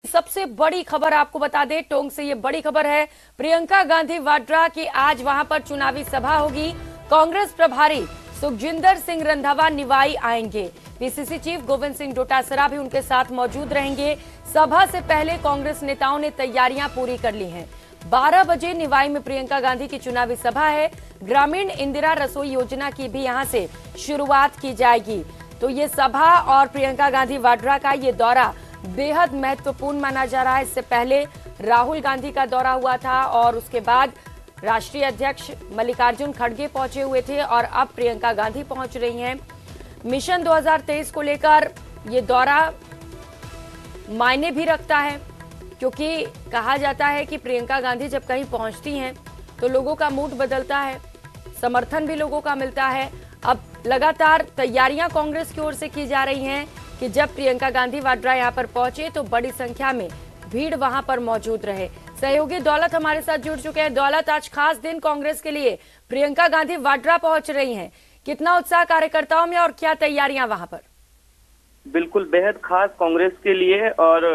सबसे बड़ी खबर आपको बता दें, टोंक से ये बड़ी खबर है। प्रियंका गांधी वाड्रा की आज वहां पर चुनावी सभा होगी। कांग्रेस प्रभारी सुखजिंदर सिंह रंधावा निवाई आएंगे। पीसीसी चीफ गोविंद सिंह डोटासरा भी उनके साथ मौजूद रहेंगे। सभा से पहले कांग्रेस नेताओं ने तैयारियां पूरी कर ली हैं। 12 बजे निवाई में प्रियंका गांधी की चुनावी सभा है। ग्रामीण इंदिरा रसोई योजना की भी यहां से शुरुआत की जाएगी। तो ये सभा और प्रियंका गांधी वाड्रा का ये दौरा बेहद महत्वपूर्ण माना जा रहा है। इससे पहले राहुल गांधी का दौरा हुआ था और उसके बाद राष्ट्रीय अध्यक्ष मल्लिकार्जुन खड़गे पहुंचे हुए थे और अब प्रियंका गांधी पहुंच रही हैं। मिशन 2023 को लेकर ये दौरा मायने भी रखता है, क्योंकि कहा जाता है कि प्रियंका गांधी जब कहीं पहुंचती हैं तो लोगों का मूड बदलता है, समर्थन भी लोगों का मिलता है। अब लगातार तैयारियां कांग्रेस की ओर से की जा रही हैं कि जब प्रियंका गांधी वाड्रा यहां पर पहुंचे तो बड़ी संख्या में भीड़ वहां पर मौजूद रहे। सहयोगी दौलत हमारे साथ जुड़ चुके हैं। दौलत, आज खास दिन कांग्रेस के लिए, प्रियंका गांधी वाड्रा पहुंच रही हैं, कितना उत्साह कार्यकर्ताओं में और क्या तैयारियां वहां पर? बिल्कुल बेहद खास कांग्रेस के लिए, और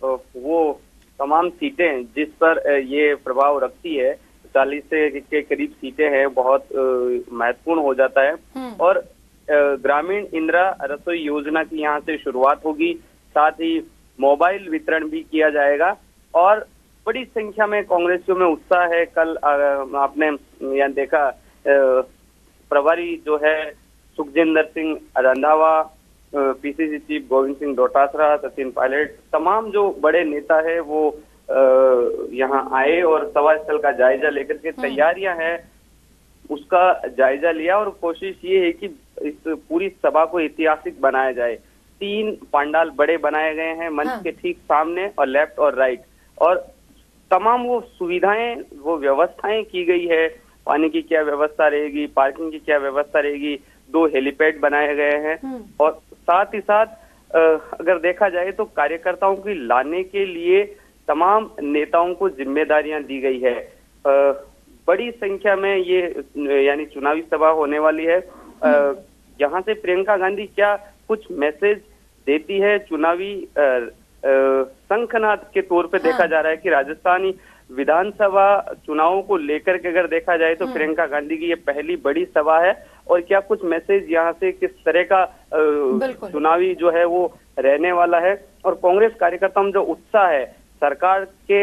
वो तमाम सीटें जिस पर ये प्रभाव रखती है, 40 के करीब सीटें हैं, बहुत महत्वपूर्ण हो जाता है। और ग्रामीण इंदिरा रसोई योजना की यहाँ से शुरुआत होगी, साथ ही मोबाइल वितरण भी किया जाएगा और बड़ी संख्या में कांग्रेसियों में उत्साह है। कल आपने यहाँ देखा, प्रभारी जो है सुखजिंदर सिंह रंधावा, पीसीसी चीफ गोविंद सिंह डोटासरा, सचिन पायलट, तमाम जो बड़े नेता है वो यहाँ आए और सभा स्थल का जायजा लेकर के तैयारियां हैं उसका जायजा लिया। और कोशिश ये है कि इस पूरी सभा को ऐतिहासिक बनाया जाए। 3 पंडाल बड़े बनाए गए हैं मंच के ठीक सामने और लेफ्ट और राइट, और तमाम वो सुविधाएं, वो व्यवस्थाएं की गई है। पानी की क्या व्यवस्था रहेगी, पार्किंग की क्या व्यवस्था रहेगी, 2 हेलीपैड बनाए गए हैं। और साथ ही साथ अगर देखा जाए तो कार्यकर्ताओं की लाने के लिए तमाम नेताओं को जिम्मेदारियां दी गई है। बड़ी संख्या में ये यानी चुनावी सभा होने वाली है। यहाँ से प्रियंका गांधी क्या कुछ मैसेज देती है, चुनावी शंखनाद के तौर पे देखा जा रहा है कि राजस्थानी विधानसभा चुनावों को लेकर के अगर देखा जाए तो प्रियंका गांधी की ये पहली बड़ी सभा है। और क्या कुछ मैसेज यहाँ से किस तरह का चुनावी जो है वो रहने वाला है। और कांग्रेस कार्यकर्ताओं में जो उत्साह है, सरकार के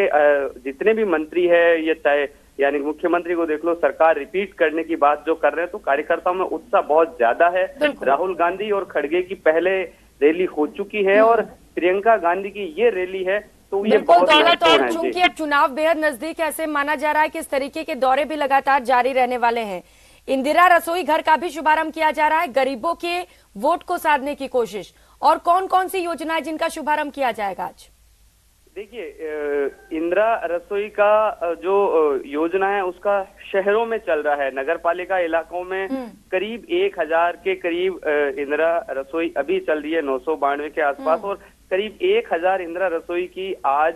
जितने भी मंत्री है, ये चाहे यानी मुख्यमंत्री को देख लो, सरकार रिपीट करने की बात जो कर रहे हैं, तो कार्यकर्ताओं में उत्साह बहुत ज्यादा है। राहुल गांधी और खड़गे की पहले रैली हो चुकी है और प्रियंका गांधी की ये रैली है, तो ये बहुत महत्वपूर्ण है। चूंकि अब चुनाव बेहद नजदीक है, ऐसे माना जा रहा है कि इस तरीके के दौरे भी लगातार जारी रहने वाले हैं। इंदिरा रसोई घर का भी शुभारंभ किया जा रहा है, गरीबों के वोट को साधने की कोशिश। और कौन कौन सी योजनाएं जिनका शुभारंभ किया जाएगा आज? देखिए, इंदिरा रसोई का जो योजना है उसका शहरों में चल रहा है। नगर पालिका इलाकों में करीब 1000 के करीब इंदिरा रसोई अभी चल रही है, 992 के आसपास। और करीब 1000 इंदिरा रसोई की आज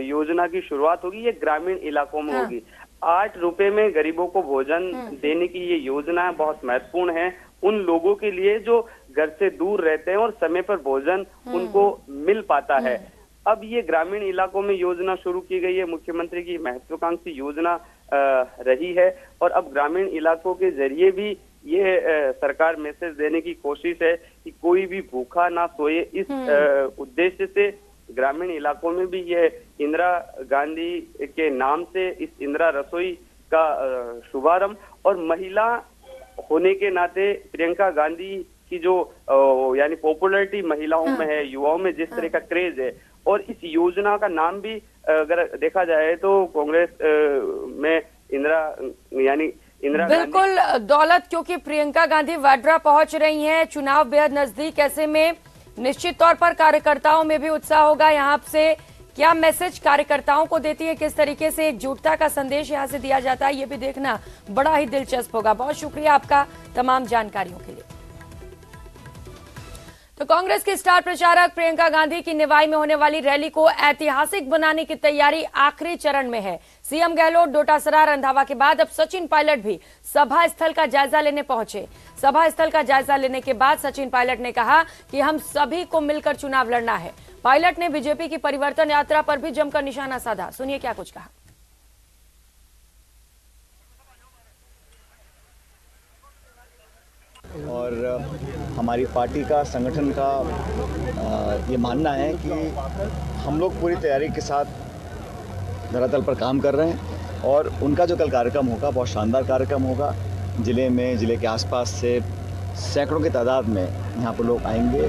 योजना की शुरुआत होगी। ये ग्रामीण इलाकों में होगी। 8 रुपए में गरीबों को भोजन देने की ये योजना बहुत महत्वपूर्ण है उन लोगों के लिए जो घर से दूर रहते हैं और समय पर भोजन उनको मिल पाता है। अब ये ग्रामीण इलाकों में योजना शुरू की गई है, मुख्यमंत्री की महत्वाकांक्षी योजना रही है। और अब ग्रामीण इलाकों के जरिए भी ये सरकार मैसेज देने की कोशिश है कि कोई भी भूखा ना सोए। इस उद्देश्य से ग्रामीण इलाकों में भी ये इंदिरा गांधी के नाम से इस इंदिरा रसोई का शुभारंभ। और महिला होने के नाते प्रियंका गांधी की जो यानी पॉपुलैरिटी महिलाओं में है, युवाओं में जिस तरह का क्रेज है, और इस योजना का नाम भी अगर देखा जाए तो कांग्रेस में इंदिरा बिल्कुल दौलत, क्योंकि प्रियंका गांधी वाड्रा पहुंच रही हैं, चुनाव बेहद नजदीक, ऐसे में निश्चित तौर पर कार्यकर्ताओं में भी उत्साह होगा। यहाँ से क्या मैसेज कार्यकर्ताओं को देती है, किस तरीके से एकजुटता का संदेश यहाँ से दिया जाता है, ये भी देखना बड़ा ही दिलचस्प होगा। बहुत शुक्रिया आपका तमाम जानकारियों के लिए। तो कांग्रेस की स्टार प्रचारक प्रियंका गांधी की निवाई में होने वाली रैली को ऐतिहासिक बनाने की तैयारी आखिरी चरण में है। सीएम गहलोत, डोटासरा, रंधावा के बाद अब सचिन पायलट भी सभा स्थल का जायजा लेने पहुंचे। सभा स्थल का जायजा लेने के बाद सचिन पायलट ने कहा कि हम सभी को मिलकर चुनाव लड़ना है। पायलट ने बीजेपी की परिवर्तन यात्रा पर भी जमकर निशाना साधा। सुनिए क्या कुछ कहा। और हमारी पार्टी का, संगठन का ये मानना है कि हम लोग पूरी तैयारी के साथ धरातल पर काम कर रहे हैं और उनका जो कल कार्यक्रम होगा बहुत शानदार कार्यक्रम होगा। ज़िले में, ज़िले के आसपास से सैकड़ों की तादाद में यहाँ पर लोग आएंगे।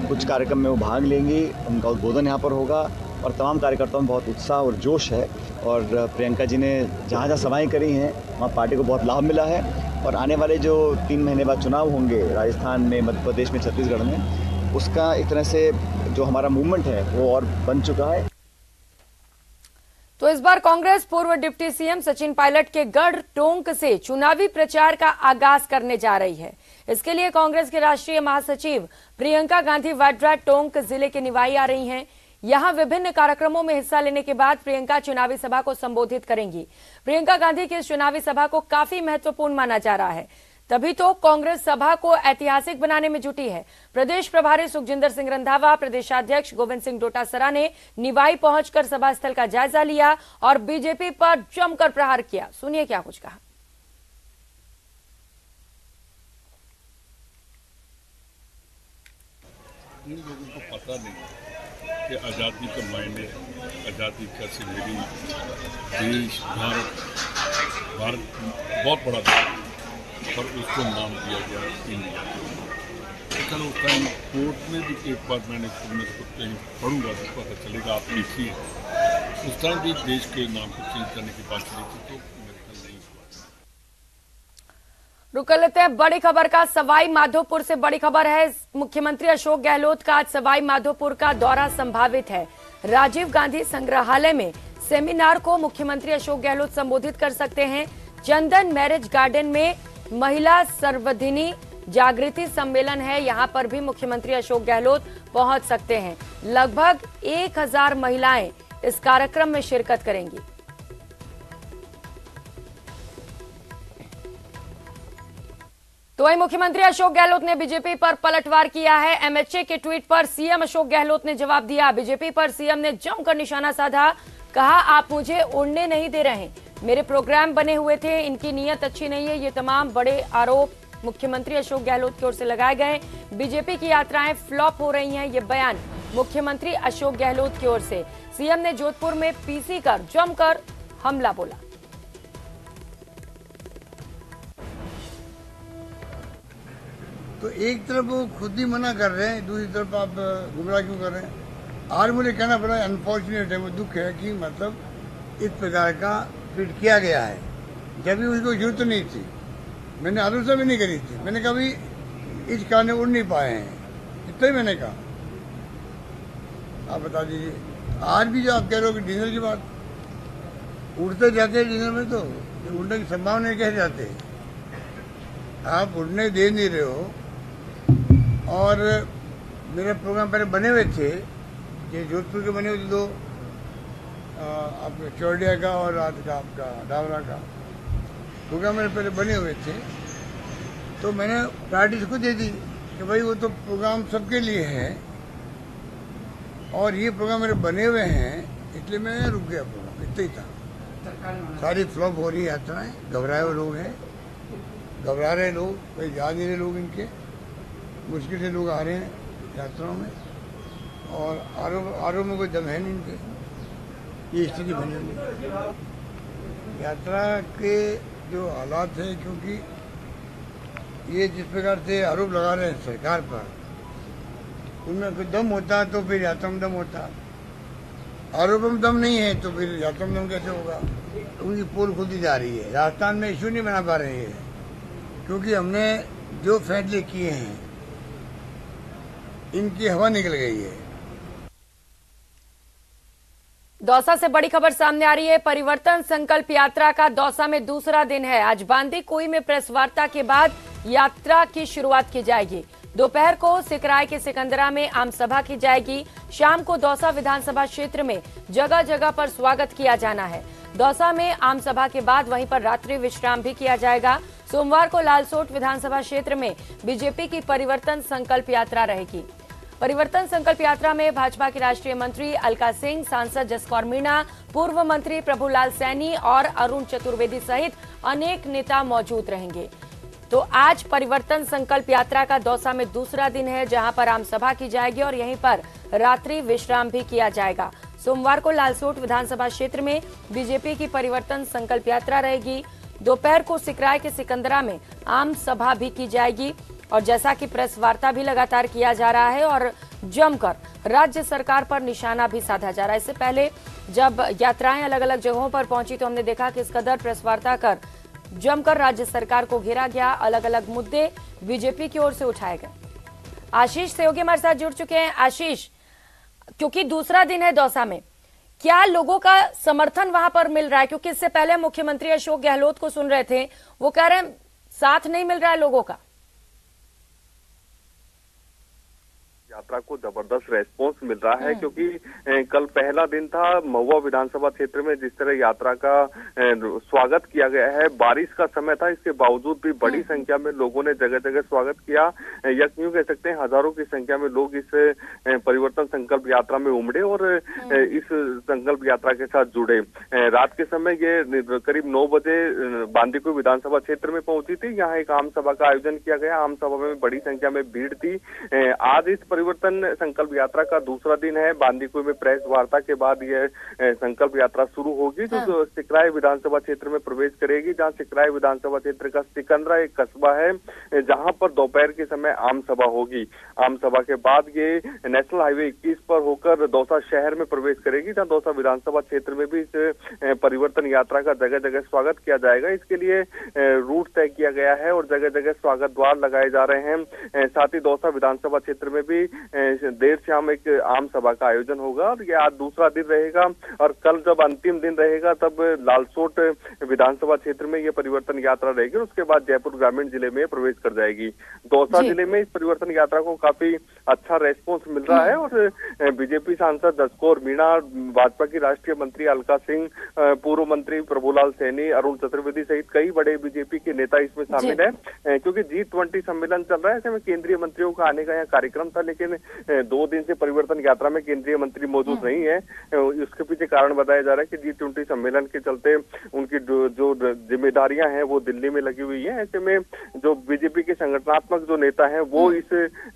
कुछ कार्यक्रम में वो भाग लेंगी, उनका उद्बोधन यहाँ पर होगा और तमाम कार्यकर्ताओं में बहुत उत्साह और जोश है। और प्रियंका जी ने जहाँ जहाँ सभाएँ करी हैं वहाँ पार्टी को बहुत लाभ मिला है। और आने वाले जो 3 महीने बाद चुनाव होंगे राजस्थान में, मध्य प्रदेश में, छत्तीसगढ़ में, उसका एक तरह से जो हमारा मूवमेंट है वो और बन चुका है। तो इस बार कांग्रेस पूर्व डिप्टी सीएम सचिन पायलट के गढ़ टोंक से चुनावी प्रचार का आगाज करने जा रही है। इसके लिए कांग्रेस के राष्ट्रीय महासचिव प्रियंका गांधी वाड्रा टोंक जिले के निवाई आ रही हैं। यहां विभिन्न कार्यक्रमों में हिस्सा लेने के बाद प्रियंका चुनावी सभा को संबोधित करेंगी। प्रियंका गांधी की इस चुनावी सभा को काफी महत्वपूर्ण माना जा रहा है, तभी तो कांग्रेस सभा को ऐतिहासिक बनाने में जुटी है। प्रदेश प्रभारी सुखजिंदर सिंह रंधावा, प्रदेशाध्यक्ष गोविंद सिंह डोटासरा ने निवाई पहुंचकर सभा स्थल का जायजा लिया और बीजेपी पर जमकर प्रहार किया। सुनिए क्या कुछ कहा। इन लोगों को पता नहीं कि आज़ादी का मायने, आज़ादी कैसे मिली। देश भारत बहुत बड़ा देश पर उसको नाम दिया गया इंडिया। कल उस टाइम कोर्ट में भी एक बार मैंने कहीं पढ़ूंगा तो पता चलेगा, आप लिखिए। उस टाइम भी देश के नाम को चेंज करने की बात चली थी, तो मेरे ख्याल नहीं हुआ। रुक कर लेते हैं बड़ी खबर का। सवाई माधोपुर से बड़ी खबर है। मुख्यमंत्री अशोक गहलोत का आज सवाई माधोपुर का दौरा संभावित है। राजीव गांधी संग्रहालय में सेमिनार को मुख्यमंत्री अशोक गहलोत संबोधित कर सकते हैं। चंदन मैरिज गार्डन में महिला सर्वधिनी जागृति सम्मेलन है, यहां पर भी मुख्यमंत्री अशोक गहलोत पहुंच सकते हैं। लगभग 1000 महिलाएं इस कार्यक्रम में शिरकत करेंगी। तो वहीं मुख्यमंत्री अशोक गहलोत ने बीजेपी पर पलटवार किया है। एमएचए के ट्वीट पर सीएम अशोक गहलोत ने जवाब दिया। बीजेपी पर सीएम ने जमकर निशाना साधा। कहा, आप मुझे उड़ने नहीं दे रहे, मेरे प्रोग्राम बने हुए थे, इनकी नीयत अच्छी नहीं है। ये तमाम बड़े आरोप मुख्यमंत्री अशोक गहलोत की ओर से लगाए गए। बीजेपी की यात्राएं फ्लॉप हो रही हैं, ये बयान मुख्यमंत्री अशोक गहलोत की ओर से। सीएम ने जोधपुर में पीसी कर जमकर हमला बोला। तो एक तरफ वो खुद ही मना कर रहे हैं, दूसरी तरफ आप गुमराह क्यों कर रहे हैं। आज मुझे कहना पड़ा, अनफॉर्चुनेट है, वो दुख है कि मतलब इस प्रकार का ट्वीट किया गया है, जब भी उसको जरूरत नहीं थी। मैंने आलोचना भी नहीं करी थी। मैंने कहा भाई इस कारण उड़ नहीं पाए हैं, इतना ही मैंने कहा। आप बता दीजिए, आज भी जो आप कह रहे हो कि डिनर की बात, उड़ते जाते हैं डिनर में, तो उड़ने की संभावना कैसे जाते हैं। आप उड़ने दे नहीं रहे हो। और मेरे प्रोग्राम पहले बने हुए थे, ये जोधपुर के बने हुए थे, 2 आपका चौड़िया का और आज का आपका डावरा का प्रोग्राम मेरे पहले बने हुए थे। तो मैंने प्रायोरिटी को दे दी कि भाई वो तो प्रोग्राम सबके लिए है और ये प्रोग्राम मेरे बने हुए हैं, इसलिए मैं रुक गया। प्रोग्राम इतना ही था। सारी फ्लॉप हो रही यात्राएं, घबराए हुए लोग हैं, घबरा रहे लोग, कोई जा नहीं रहे लोग, इनके मुश्किल से लोग आ रहे हैं यात्राओं में, और आरोप में कोई दम है नहीं इनके। ये स्थिति बनी हुई है यात्रा के जो हालात हैं, क्योंकि ये जिस प्रकार से आरोप लगा रहे हैं सरकार पर, उनमें कोई दम होता तो फिर यात्रा में दम होता। आरोप में दम नहीं है तो फिर यात्रा में दम कैसे होगा। उनकी पोल खुलती जा रही है। राजस्थान में इश्यू नहीं बना पा रहे हैं, क्योंकि हमने जो फैसले किए हैं इनकी हवा निकल गई है। दौसा से बड़ी खबर सामने आ रही है। परिवर्तन संकल्प यात्रा का दौसा में दूसरा दिन है। आज बांदीकुई में प्रेस वार्ता के बाद यात्रा की शुरुआत की जाएगी। दोपहर को सिकराय के सिकंदरा में आम सभा की जाएगी। शाम को दौसा विधानसभा क्षेत्र में जगह जगह पर स्वागत किया जाना है। दौसा में आम सभा के बाद वहीं पर रात्रि विश्राम भी किया जाएगा। सोमवार को लालसोट विधानसभा क्षेत्र में बीजेपी की परिवर्तन संकल्प यात्रा रहेगी। परिवर्तन संकल्प यात्रा में भाजपा के राष्ट्रीय मंत्री अलका सिंह, सांसद जसकौर मीणा, पूर्व मंत्री प्रभुलाल सैनी और अरुण चतुर्वेदी सहित अनेक नेता मौजूद रहेंगे। तो आज परिवर्तन संकल्प यात्रा का दौसा में दूसरा दिन है, जहां पर आम सभा की जाएगी और यहीं पर रात्रि विश्राम भी किया जाएगा। सोमवार को लालसोट विधानसभा क्षेत्र में बीजेपी की परिवर्तन संकल्प यात्रा रहेगी। दोपहर को सिकराय के सिकंदरा में आम सभा भी की जाएगी और जैसा कि प्रेस वार्ता भी लगातार किया जा रहा है और जमकर राज्य सरकार पर निशाना भी साधा जा रहा है। इससे पहले जब यात्राएं अलग अलग जगहों पर पहुंची तो हमने देखा कि इस कदर प्रेस वार्ता कर जमकर राज्य सरकार को घेरा गया, अलग अलग मुद्दे बीजेपी की ओर से उठाए गए। आशीष सहयोगी हमारे साथ जुड़ चुके हैं। आशीष, क्योंकि दूसरा दिन है दौसा में, क्या लोगों का समर्थन वहां पर मिल रहा है? क्योंकि इससे पहले मुख्यमंत्री अशोक गहलोत को सुन रहे थे, वो कह रहे हैं साथ नहीं मिल रहा है लोगों का। यात्रा को जबरदस्त रेस्पॉन्स मिल रहा है, क्योंकि कल पहला दिन था। महुआ विधानसभा क्षेत्र में जिस तरह यात्रा का स्वागत किया गया है, बारिश का समय था, इसके बावजूद भी बड़ी संख्या में लोगों ने जगह जगह स्वागत किया। यूं कह सकते हैं हजारों की संख्या में लोग इस परिवर्तन संकल्प यात्रा में उमड़े और इस संकल्प यात्रा के साथ जुड़े। रात के समय ये करीब 9 बजे बांदीकुई विधानसभा क्षेत्र में पहुंची थी। यहाँ एक आम सभा का आयोजन किया गया। आम सभा में बड़ी संख्या में भीड़ थी। आज इस परिवर्तन संकल्प यात्रा का दूसरा दिन है। बांदीकुई में प्रेस वार्ता के बाद यह संकल्प यात्रा शुरू होगी, जो सिकराय विधानसभा क्षेत्र में प्रवेश करेगी, जहां सिकराय विधानसभा क्षेत्र का सिकंदरा एक कस्बा है, जहां पर दोपहर के समय आम सभा होगी। आम सभा के बाद ये नेशनल हाईवे 21 पर होकर दौसा शहर में प्रवेश करेगी, जहां दौसा विधानसभा क्षेत्र में भी इस परिवर्तन यात्रा का जगह जगह स्वागत किया जाएगा। इसके लिए रूट तय किया गया है और जगह जगह स्वागत द्वार लगाए जा रहे हैं। साथ ही दौसा विधानसभा क्षेत्र में भी देर शाम एक आम सभा का आयोजन होगा और ये आज दूसरा दिन रहेगा और कल जब अंतिम दिन रहेगा तब लालसोट विधानसभा क्षेत्र में ये परिवर्तन यात्रा रहेगी और उसके बाद जयपुर ग्रामीण जिले में प्रवेश कर जाएगी। दौसा जिले में इस परिवर्तन यात्रा को काफी अच्छा रेस्पॉन्स मिल रहा है और बीजेपी सांसद जसकौर मीणा, भाजपा की राष्ट्रीय मंत्री अलका सिंह, पूर्व मंत्री प्रभुलाल सैनी, अरुण चतुर्वेदी सहित कई बड़े बीजेपी के नेता इसमें शामिल है। क्योंकि G20 सम्मेलन चल रहा है, ऐसे में केंद्रीय मंत्रियों का आने का यहाँ कार्यक्रम था, लेकिन 2 दिन से परिवर्तन यात्रा में केंद्रीय मंत्री मौजूद नहीं है। उसके पीछे कारण बताया जा रहा है कि G20 सम्मेलन के चलते उनकी जो जिम्मेदारियां हैं वो दिल्ली में लगी हुई है। ऐसे में जो बीजेपी के संगठनात्मक जो नेता हैं वो इस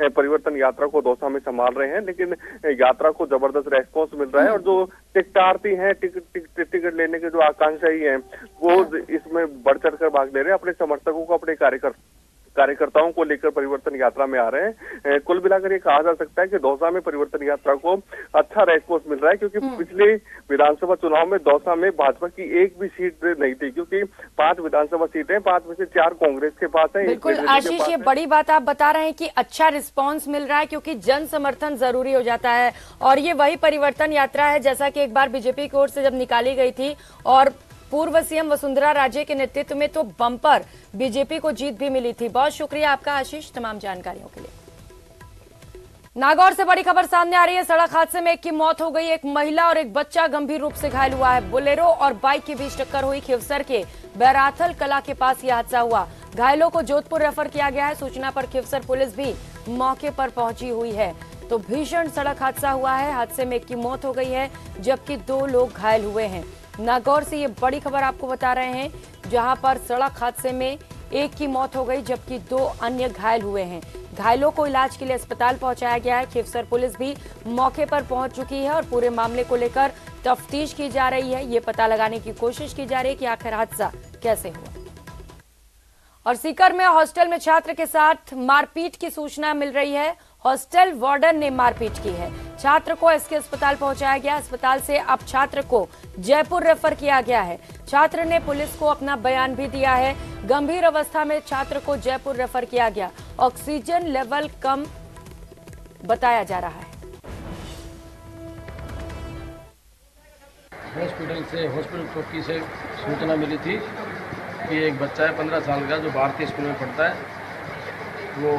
परिवर्तन यात्रा को दौसा में संभाल रहे हैं, लेकिन यात्रा को जबरदस्त रेस्पॉन्स मिल रहा है और जो टिकटार्थी हैं, टिकट लेने के जो आकांक्षी हैं, वो इसमें बढ़ चढ़ कर भाग ले रहे हैं। अपने समर्थकों को, अपने कार्यकर्ताओं को लेकर परिवर्तन यात्रा में आ रहे हैं। कुल मिलाकर ये कहा जा सकता है कि दौसा में परिवर्तन यात्रा को अच्छा रेस्पॉन्स मिल रहा है, क्योंकि पिछले विधानसभा चुनाव में दौसा में भाजपा की एक भी सीट नहीं थी, क्योंकि 5 विधानसभा सीटें, 5 में से 4 कांग्रेस के पास है। बिल्कुल आशीष, ये बड़ी बात आप बता रहे हैं कि अच्छा रिस्पॉन्स मिल रहा है, क्योंकि जन समर्थन जरूरी हो जाता है और ये वही परिवर्तन यात्रा है जैसा कि एक बार बीजेपी की ओर से जब निकाली गई थी और पूर्व सीएम वसुंधरा राजे के नेतृत्व में तो बम्पर बीजेपी को जीत भी मिली थी। बहुत शुक्रिया आपका आशीष तमाम जानकारियों के लिए। नागौर से बड़ी खबर सामने आ रही है। सड़क हादसे में एक की मौत हो गई, एक महिला और एक बच्चा गंभीर रूप से घायल हुआ है। बोलेरो और बाइक के बीच टक्कर हुई। खिवसर के बैराथल कला के पास यह हादसा हुआ। घायलों को जोधपुर रेफर किया गया है। सूचना पर खिवसर पुलिस भी मौके पर पहुंची हुई है। तो भीषण सड़क हादसा हुआ है। हादसे में एक की मौत हो गई है जबकि 2 लोग घायल हुए हैं। नागौर से ये बड़ी खबर आपको बता रहे हैं, जहां पर सड़क हादसे में एक की मौत हो गई जबकि 2 अन्य घायल हुए हैं। घायलों को इलाज के लिए अस्पताल पहुंचाया गया है। खिवसर पुलिस भी मौके पर पहुंच चुकी है और पूरे मामले को लेकर तफ्तीश की जा रही है। ये पता लगाने की कोशिश की जा रही है कि आखिर हादसा कैसे हुआ। और सीकर में हॉस्टल में छात्र के साथ मारपीट की सूचना मिल रही है। हॉस्टल वार्डन ने मारपीट की है। छात्र को एसके अस्पताल पहुंचाया गया। अस्पताल से अब छात्र को जयपुर रेफर किया गया है। छात्र ने पुलिस को अपना बयान भी दिया है। गंभीर अवस्था में छात्र को जयपुर रेफर किया गया। ऑक्सीजन लेवल कम बताया जा रहा है। हॉस्पिटल चौकी से सूचना मिली थी कि एक बच्चा है 15 साल का जो भारतीय स्कूल में पढ़ता है, वो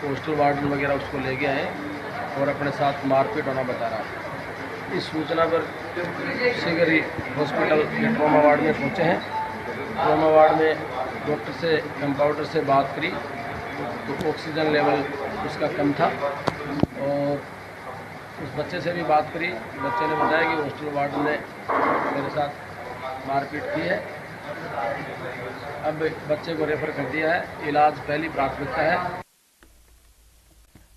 हॉस्टल वार्डन वगैरह उसको ले गए हैं और अपने साथ मारपीट होना बता रहा है। इस सूचना पर शीघ्र ही हॉस्पिटल के ट्रॉमा वार्ड में पहुंचे हैं। ट्रॉमा वार्ड में डॉक्टर से, कंपाउंडर से बात करी तो ऑक्सीजन लेवल उसका कम था। और उस बच्चे से भी बात करी। बच्चे ने बताया कि हॉस्टल वार्डन ने मेरे साथ मारपीट की है। अब बच्चे को रेफर कर दिया है, इलाज पहली प्राथमिकता है।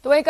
तो एक